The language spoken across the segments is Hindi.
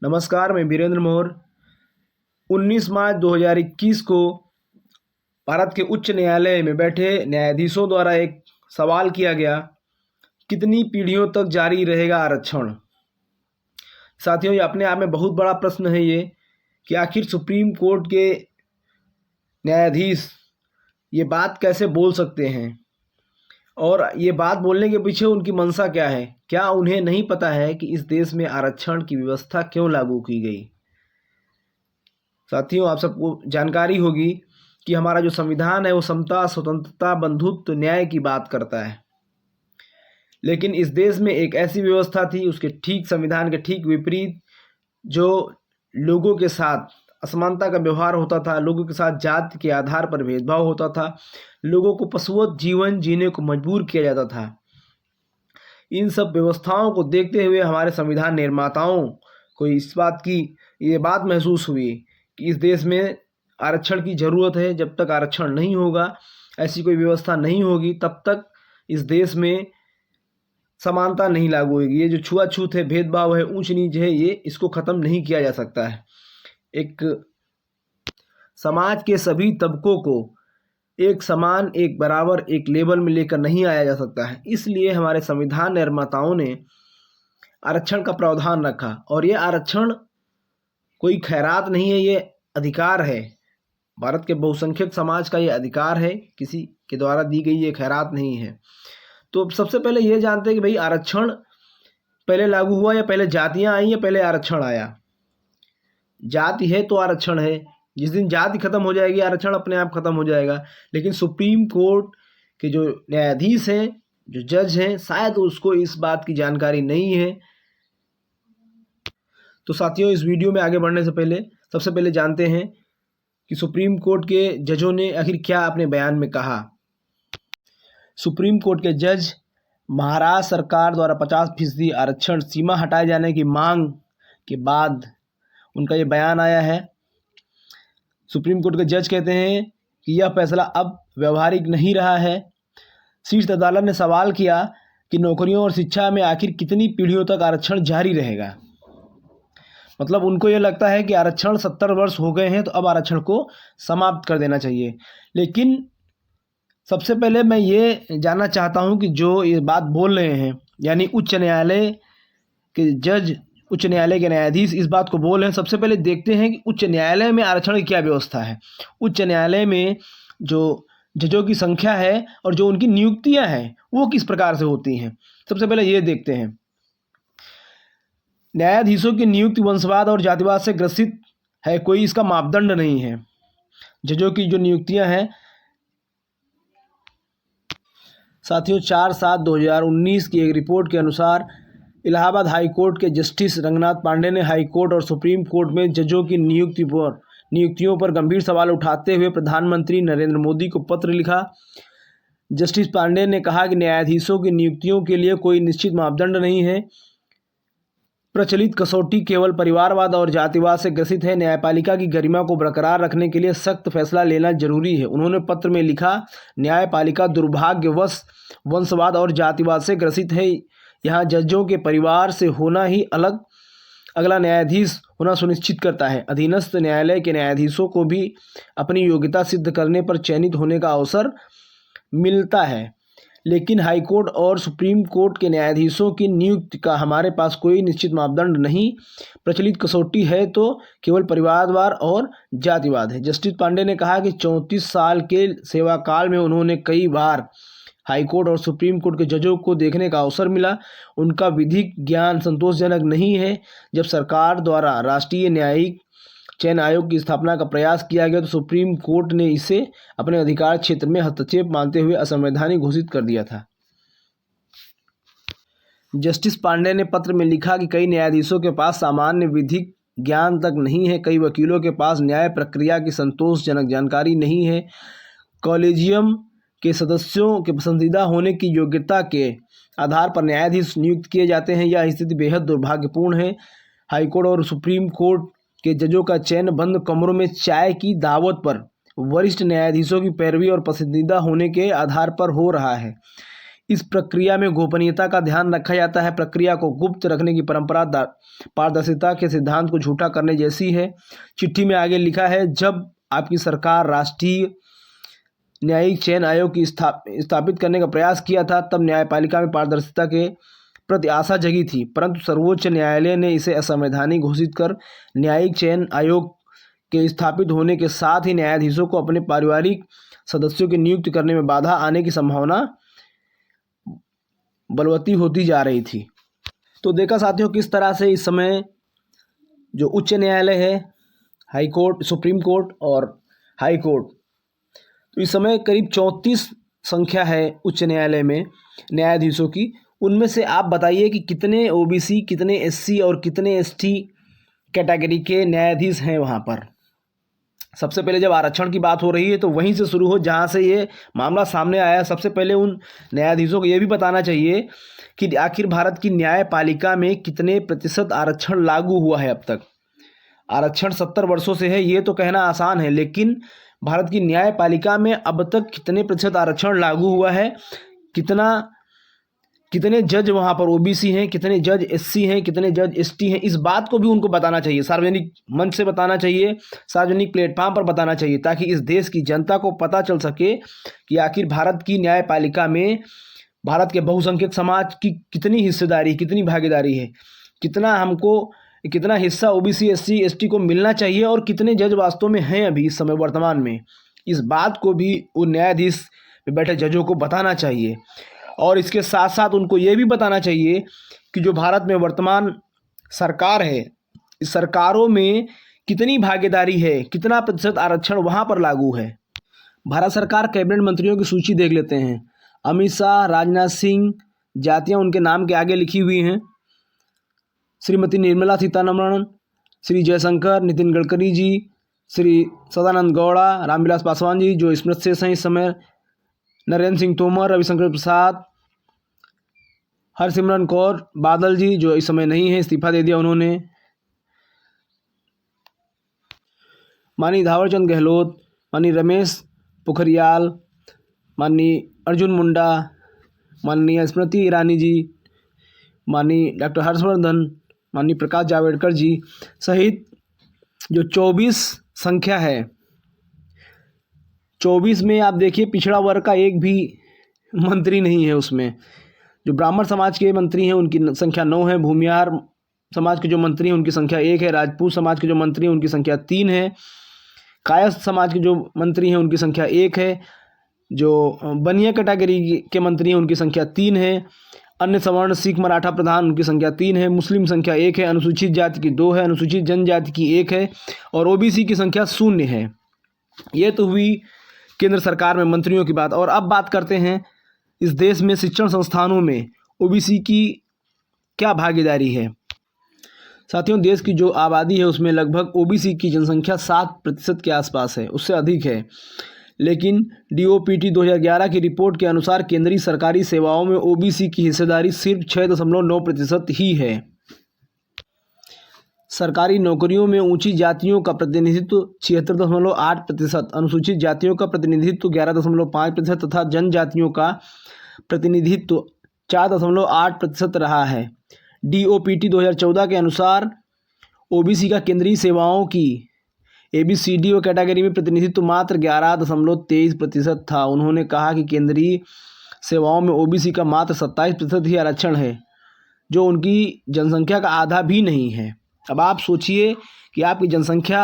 नमस्कार, मैं वीरेंद्र मोहर। 19 मार्च 2021 को भारत के उच्च न्यायालय में बैठे न्यायाधीशों द्वारा एक सवाल किया गया, कितनी पीढ़ियों तक जारी रहेगा आरक्षण। साथियों, ये अपने आप में बहुत बड़ा प्रश्न है ये कि आखिर सुप्रीम कोर्ट के न्यायाधीश ये बात कैसे बोल सकते हैं और ये बात बोलने के पीछे उनकी मंशा क्या है। क्या उन्हें नहीं पता है कि इस देश में आरक्षण की व्यवस्था क्यों लागू की गई। साथियों, आप सबको जानकारी होगी कि हमारा जो संविधान है वो समता, स्वतंत्रता, बंधुत्व, न्याय की बात करता है। लेकिन इस देश में एक ऐसी व्यवस्था थी, उसके ठीक संविधान के ठीक विपरीत, जो लोगों के साथ असमानता का व्यवहार होता था, लोगों के साथ जाति के आधार पर भेदभाव होता था, लोगों को पशुवत जीवन जीने को मजबूर किया जाता था। इन सब व्यवस्थाओं को देखते हुए हमारे संविधान निर्माताओं को इस बात की ये बात महसूस हुई कि इस देश में आरक्षण की ज़रूरत है। जब तक आरक्षण नहीं होगा, ऐसी कोई व्यवस्था नहीं होगी, तब तक इस देश में समानता नहीं लागू होगी। ये जो छुआछूत है, भेदभाव है, ऊंच नीच है, ये इसको ख़त्म नहीं किया जा सकता है। एक समाज के सभी तबकों को एक समान, एक बराबर, एक लेवल में लेकर नहीं आया जा सकता है। इसलिए हमारे संविधान निर्माताओं ने आरक्षण का प्रावधान रखा। और ये आरक्षण कोई खैरात नहीं है, ये अधिकार है। भारत के बहुसंख्यक समाज का ये अधिकार है, किसी के द्वारा दी गई ये खैरात नहीं है। तो सबसे पहले ये जानते हैं कि भाई आरक्षण पहले लागू हुआ या पहले जातियां आई या पहले आरक्षण आया। जाति है तो आरक्षण है। जिस दिन जाति खत्म हो जाएगी, आरक्षण अपने आप खत्म हो जाएगा। लेकिन सुप्रीम कोर्ट के जो न्यायाधीश हैं, जो जज हैं, शायद उसको इस बात की जानकारी नहीं है। तो साथियों, इस वीडियो में आगे बढ़ने से पहले सबसे पहले जानते हैं कि सुप्रीम कोर्ट के जजों ने आखिर क्या अपने बयान में कहा। सुप्रीम कोर्ट के जज महाराष्ट्र सरकार द्वारा 50% आरक्षण सीमा हटाए जाने की मांग के बाद उनका ये बयान आया है। सुप्रीम कोर्ट के जज कहते हैं कि यह फैसला अब व्यवहारिक नहीं रहा है। शीर्ष अदालत ने सवाल किया कि नौकरियों और शिक्षा में आखिर कितनी पीढ़ियों तक आरक्षण जारी रहेगा। मतलब उनको ये लगता है कि आरक्षण 70 वर्ष हो गए हैं, तो अब आरक्षण को समाप्त कर देना चाहिए। लेकिन सबसे पहले मैं ये जानना चाहता हूँ कि जो ये बात बोल रहे हैं, यानी उच्च न्यायालय के जज, उच्च न्यायालय के न्यायाधीश इस बात को बोल रहे हैं। सबसे पहले देखते हैं कि उच्च न्यायालय में आरक्षण की क्या व्यवस्था है। उच्च न्यायालय में जो जजों की संख्या है और जो उनकी नियुक्तियां हैं वो किस प्रकार से होती हैं, सबसे पहले ये देखते हैं। न्यायाधीशों की नियुक्ति वंशवाद और जातिवाद से ग्रसित है, कोई इसका मापदंड नहीं है। जजों की जो नियुक्तियां हैं, साथियों, 4/7/2019 की एक रिपोर्ट के अनुसार इलाहाबाद हाई कोर्ट के जस्टिस रंगनाथ पांडे ने हाई कोर्ट और सुप्रीम कोर्ट में जजों की नियुक्तियों पर गंभीर सवाल उठाते हुए प्रधानमंत्री नरेंद्र मोदी को पत्र लिखा। जस्टिस पांडे ने कहा कि न्यायाधीशों की नियुक्तियों के लिए कोई निश्चित मापदंड नहीं है। प्रचलित कसौटी केवल परिवारवाद और जातिवाद से ग्रसित है। न्यायपालिका की गरिमा को बरकरार रखने के लिए सख्त फैसला लेना जरूरी है। उन्होंने पत्र में लिखा, न्यायपालिका दुर्भाग्यवश वंशवाद और जातिवाद से ग्रसित है। यहाँ जजों के परिवार से होना ही अगला न्यायाधीश होना सुनिश्चित करता है। अधीनस्थ न्यायालय के न्यायाधीशों को भी अपनी योग्यता सिद्ध करने पर चयनित होने का अवसर मिलता है। लेकिन हाईकोर्ट और सुप्रीम कोर्ट के न्यायाधीशों की नियुक्ति का हमारे पास कोई निश्चित मापदंड नहीं। प्रचलित कसौटी है तो केवल परिवारवाद और जातिवाद है। जस्टिस पांडे ने कहा कि 34 साल के सेवा काल में उन्होंने कई बार हाईकोर्ट और सुप्रीम कोर्ट के जजों को देखने का अवसर मिला। उनका विधिक ज्ञान संतोषजनक नहीं है। जब सरकार द्वारा राष्ट्रीय न्यायिक चयन आयोग की स्थापना का प्रयास किया गया तो सुप्रीम कोर्ट ने इसे अपने अधिकार क्षेत्र में हस्तक्षेप मानते हुए असंवैधानिक घोषित कर दिया था। जस्टिस पांडे ने पत्र में लिखा कि कई न्यायाधीशों के पास सामान्य विधिक ज्ञान तक नहीं है। कई वकीलों के पास न्याय प्रक्रिया की संतोषजनक जानकारी नहीं है। कॉलेजियम के सदस्यों के पसंदीदा होने की योग्यता के आधार पर न्यायाधीश नियुक्त किए जाते हैं। यह स्थिति बेहद दुर्भाग्यपूर्ण है। हाईकोर्ट और सुप्रीम कोर्ट के जजों का चयन बंद कमरों में चाय की दावत पर वरिष्ठ न्यायाधीशों की पैरवी और पसंदीदा होने के आधार पर हो रहा है। इस प्रक्रिया में गोपनीयता का ध्यान रखा जाता है। प्रक्रिया को गुप्त रखने की परंपरा पारदर्शिता के सिद्धांत को झूठा करने जैसी है। चिट्ठी में आगे लिखा है, जब आपकी सरकार राष्ट्रीय न्यायिक चयन आयोग की स्थापित करने का प्रयास किया था, तब न्यायपालिका में पारदर्शिता के प्रति आशा जगी थी, परंतु सर्वोच्च न्यायालय ने इसे असंवैधानिक घोषित कर न्यायिक चयन आयोग के स्थापित होने के साथ ही न्यायाधीशों को अपने पारिवारिक सदस्यों की नियुक्ति करने में बाधा आने की संभावना बलवती होती जा रही थी। तो देखा साथियों किस तरह से इस समय जो उच्च न्यायालय है, हाई कोर्ट, सुप्रीम कोर्ट और हाई कोर्ट, तो इस समय करीब 34 संख्या है उच्च न्यायालय में न्यायाधीशों की। उनमें से आप बताइए कि कितने ओबीसी, कितने एससी और कितने एसटी कैटेगरी के न्यायाधीश हैं वहाँ पर। सबसे पहले जब आरक्षण की बात हो रही है तो वहीं से शुरू हो जहाँ से ये मामला सामने आया। सबसे पहले उन न्यायाधीशों को ये भी बताना चाहिए कि आखिर भारत की न्यायपालिका में कितने प्रतिशत आरक्षण लागू हुआ है अब तक। आरक्षण 70 वर्षों से है, ये तो कहना आसान है, लेकिन भारत की न्यायपालिका में अब तक कितने प्रतिशत आरक्षण लागू हुआ है, कितने जज वहाँ पर ओबीसी हैं, कितने जज एससी हैं, कितने जज एसटी हैं, इस बात को भी उनको बताना चाहिए। सार्वजनिक मंच से बताना चाहिए, सार्वजनिक प्लेटफॉर्म पर बताना चाहिए, ताकि इस देश की जनता को पता चल सके कि आखिर भारत की न्यायपालिका में भारत के बहुसंख्यक समाज की कितनी हिस्सेदारी, कितनी भागीदारी है, कितना हिस्सा ओबीसी, एससी, एसटी को मिलना चाहिए और कितने जज वास्तव में हैं अभी इस समय वर्तमान में। इस बात को भी उन न्यायाधीश में बैठे जजों को बताना चाहिए। और इसके साथ साथ उनको ये भी बताना चाहिए कि जो भारत में वर्तमान सरकार है, इस सरकारों में कितनी भागीदारी है, कितना प्रतिशत आरक्षण वहाँ पर लागू है। भारत सरकार कैबिनेट मंत्रियों की सूची देख लेते हैं। अमित शाह, राजनाथ सिंह, जातियाँ उनके नाम के आगे लिखी हुई हैं। श्रीमती निर्मला सीतारमण, श्री जयशंकर, नितिन गडकरी जी, श्री सदानंद गौड़ा, रामविलास पासवान जी जो स्मृत शेष हैं इस समय, नरेंद्र सिंह तोमर, रविशंकर प्रसाद, हरसिमरत कौर बादल जी जो इस समय नहीं है, इस्तीफा दे दिया उन्होंने, माननीय थावरचंद गहलोत, माननीय रमेश पोखरियाल, माननीय अर्जुन मुंडा, माननीय स्मृति ईरानी जी, माननीय डॉक्टर हर्षवर्धन, माननीय प्रकाश जावड़ेकर जी सहित जो 24 संख्या है, 24 में आप देखिए पिछड़ा वर्ग का एक भी मंत्री नहीं है उसमें। जो ब्राह्मण समाज के मंत्री हैं उनकी संख्या 9 है, भूमिहार समाज के जो मंत्री हैं उनकी संख्या 1 है, राजपूत समाज के जो मंत्री हैं उनकी संख्या 3 है, कायस्थ समाज के जो मंत्री हैं उनकी संख्या 1 है, जो बनिया कैटेगरी के मंत्री हैं उनकी संख्या 3 है, अन्य सवर्ण सिख मराठा प्रधान उनकी संख्या 3 है, मुस्लिम संख्या 1 है, अनुसूचित जाति की 2 है, अनुसूचित जनजाति की 1 है और ओबीसी की संख्या 0 है। ये तो हुई केंद्र सरकार में मंत्रियों की बात। और अब बात करते हैं इस देश में शिक्षण संस्थानों में ओबीसी की क्या भागीदारी है। साथियों, देश की जो आबादी है उसमें लगभग ओबीसी की जनसंख्या 7% के आसपास है, उससे अधिक है। लेकिन डीओपीटी 2011 की रिपोर्ट के अनुसार केंद्रीय सरकारी सेवाओं में ओबीसी की हिस्सेदारी सिर्फ 6.9% ही है। सरकारी नौकरियों में ऊंची जातियों का प्रतिनिधित्व 76.8%, अनुसूचित जातियों का प्रतिनिधित्व 11.5% तथा जनजातियों का प्रतिनिधित्व 4.8% रहा है। डीओपीटी 2014 के अनुसार ओबीसी का केंद्रीय सेवाओं की एबीसीडी और कैटेगरी में प्रतिनिधित्व मात्र 11.23% था। उन्होंने कहा कि केंद्रीय सेवाओं में ओबीसी का मात्र 27% ही आरक्षण है, जो उनकी जनसंख्या का आधा भी नहीं है। अब आप सोचिए कि आपकी जनसंख्या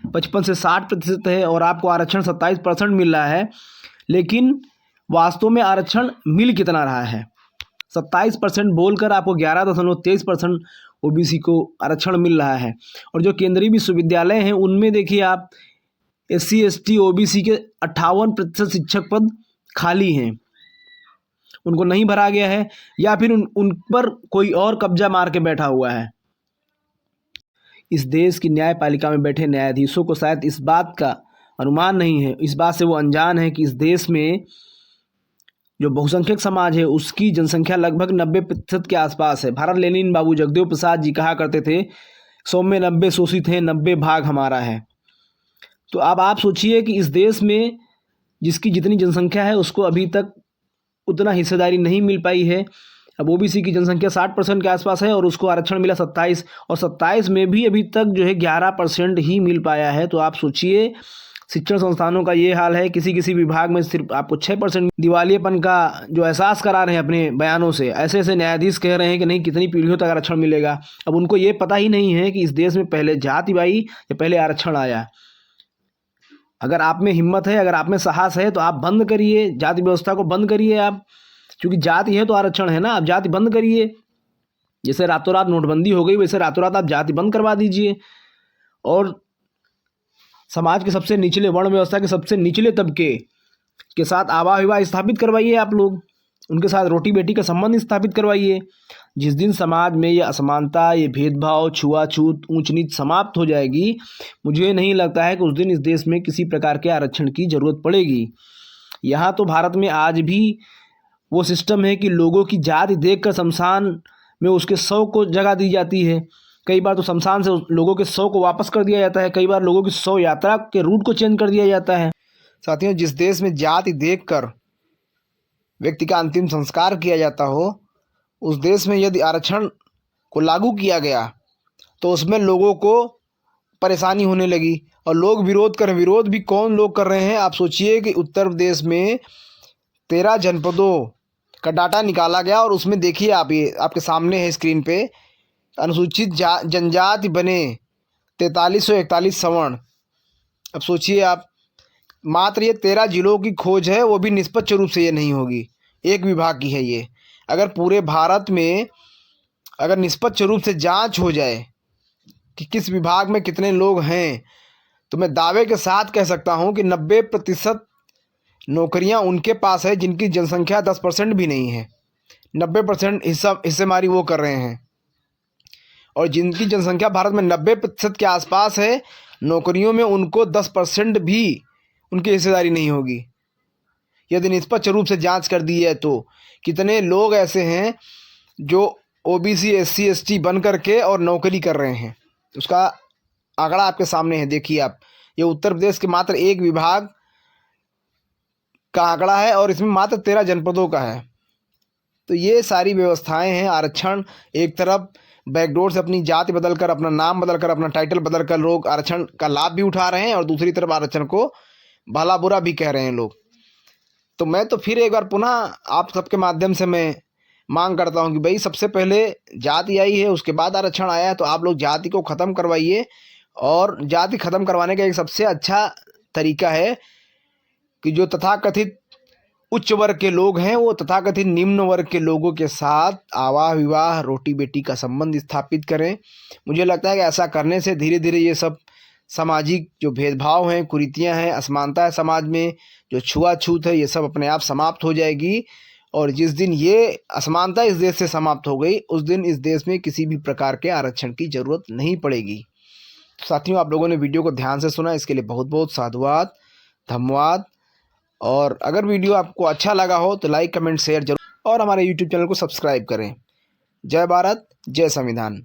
55 से 60% है और आपको आरक्षण 27% मिल रहा है, लेकिन वास्तव में आरक्षण मिल कितना रहा है? 27% बोलकर आपको 11.23% ओबीसी को आरक्षण मिल रहा है। और जो केंद्रीय विश्वविद्यालय हैं उनमें देखिए आप एससी, एसटी, ओबीसी के 58% शिक्षक पद खाली हैं, उनको नहीं भरा गया है या फिर उन पर कोई और कब्जा मार के बैठा हुआ है। इस देश की न्यायपालिका में बैठे न्यायाधीशों को शायद इस बात का अनुमान नहीं है, इस बात से वो अनजान है कि इस देश में जो बहुसंख्यक समाज है उसकी जनसंख्या लगभग 90% के आसपास है। भारत लेनिन बाबू जगदेव प्रसाद जी कहा करते थे, 100 में 90 शोषित हैं, 90 भाग हमारा है। तो अब आप सोचिए कि इस देश में जिसकी जितनी जनसंख्या है उसको अभी तक उतना हिस्सेदारी नहीं मिल पाई है। अब ओबीसी की जनसंख्या 60% के आसपास है और उसको आरक्षण मिला 27, और 27 में भी अभी तक जो है 11% ही मिल पाया है। तो आप सोचिए, शिक्षण संस्थानों का ये हाल है। किसी किसी विभाग में सिर्फ आपको 6% दिवालियेपन का जो एहसास करा रहे हैं अपने बयानों से। ऐसे ऐसे न्यायाधीश कह रहे हैं कि नहीं, कितनी पीढ़ियों तक आरक्षण मिलेगा। अब उनको ये पता ही नहीं है कि इस देश में पहले जाति आई या पहले आरक्षण आया। अगर आप में हिम्मत है, अगर आप में साहस है, तो आप बंद करिए जाति व्यवस्था को, बंद करिए आप। क्योंकि जाति है तो आरक्षण है ना। आप जाति बंद करिए। जैसे रातों रात नोटबंदी हो गई, वैसे रातों रात आप जाति बंद करवा दीजिए। और समाज के सबसे निचले वर्ण व्यवस्था के सबसे निचले तबके के साथ आवाह विवाह स्थापित करवाइए आप लोग। उनके साथ रोटी बेटी का संबंध स्थापित करवाइए। जिस दिन समाज में ये असमानता, ये भेदभाव, छुआछूत, ऊंच नीच समाप्त हो जाएगी, मुझे नहीं लगता है कि उस दिन इस देश में किसी प्रकार के आरक्षण की ज़रूरत पड़ेगी। यहाँ तो भारत में आज भी वो सिस्टम है कि लोगों की जाति देखकर शमशान में उसके शव को जगह दी जाती है। कई बार तो शमशान से लोगों के शव को वापस कर दिया जाता है। कई बार लोगों की शव यात्रा के रूट को चेंज कर दिया जाता है। साथियों, जिस देश में जाति देखकर व्यक्ति का अंतिम संस्कार किया जाता हो, उस देश में यदि आरक्षण को लागू किया गया तो उसमें लोगों को परेशानी होने लगी और लोग विरोध कर, विरोध भी कौन लोग कर रहे हैं। आप सोचिए कि उत्तर प्रदेश में 13 जनपदों का डाटा निकाला गया और उसमें देखिए आप, ये आपके सामने है स्क्रीन पे, अनुसूचित जनजाति बने 4341 सवर्ण। अब सोचिए आप, मात्र ये 13 जिलों की खोज है, वो भी निष्पक्ष रूप से ये नहीं होगी, एक विभाग की है ये। अगर पूरे भारत में अगर निष्पक्ष रूप से जांच हो जाए कि किस विभाग में कितने लोग हैं, तो मैं दावे के साथ कह सकता हूं कि 90% नौकरियां उनके पास है जिनकी जनसंख्या 10% भी नहीं है। 90% हिस्सेमारी वो कर रहे हैं। और जिनकी जनसंख्या भारत में 90% के आसपास है, नौकरियों में उनको 10% भी उनकी हिस्सेदारी नहीं होगी। यदि निष्पक्ष रूप से जांच कर दी है तो कितने लोग ऐसे हैं जो ओबीसी, SC, ST बन करके और नौकरी कर रहे हैं, उसका आंकड़ा आपके सामने है। देखिए आप, ये उत्तर प्रदेश के मात्र एक विभाग का आंकड़ा है और इसमें मात्र 13 जनपदों का है। तो ये सारी व्यवस्थाएं हैं। आरक्षण एक तरफ बैकडोर से अपनी जाति बदलकर, अपना नाम बदलकर, अपना टाइटल बदलकर लोग आरक्षण का लाभ भी उठा रहे हैं और दूसरी तरफ आरक्षण को भला बुरा भी कह रहे हैं लोग। तो मैं तो फिर एक बार पुनः आप सबके माध्यम से मैं मांग करता हूं कि भाई, सबसे पहले जाति आई है, उसके बाद आरक्षण आया है, तो आप लोग जाति को ख़त्म करवाइए। और जाति ख़त्म करवाने का एक सबसे अच्छा तरीका है कि जो तथाकथित उच्च वर्ग के लोग हैं, वो तथाकथित निम्न वर्ग के लोगों के साथ आवाह विवाह, रोटी बेटी का संबंध स्थापित करें। मुझे लगता है कि ऐसा करने से धीरे धीरे ये सब सामाजिक जो भेदभाव हैं, कुरीतियां हैं, असमानता है समाज में, जो छुआछूत है, ये सब अपने आप समाप्त हो जाएगी। और जिस दिन ये असमानता इस देश से समाप्त हो गई, उस दिन इस देश में किसी भी प्रकार के आरक्षण की ज़रूरत नहीं पड़ेगी। साथियों, आप लोगों ने वीडियो को ध्यान से सुना, इसके लिए बहुत बहुत साधुवाद, धन्यवाद। और अगर वीडियो आपको अच्छा लगा हो तो लाइक, कमेंट, शेयर जरूर, और हमारे यूट्यूब चैनल को सब्सक्राइब करें। जय भारत, जय संविधान।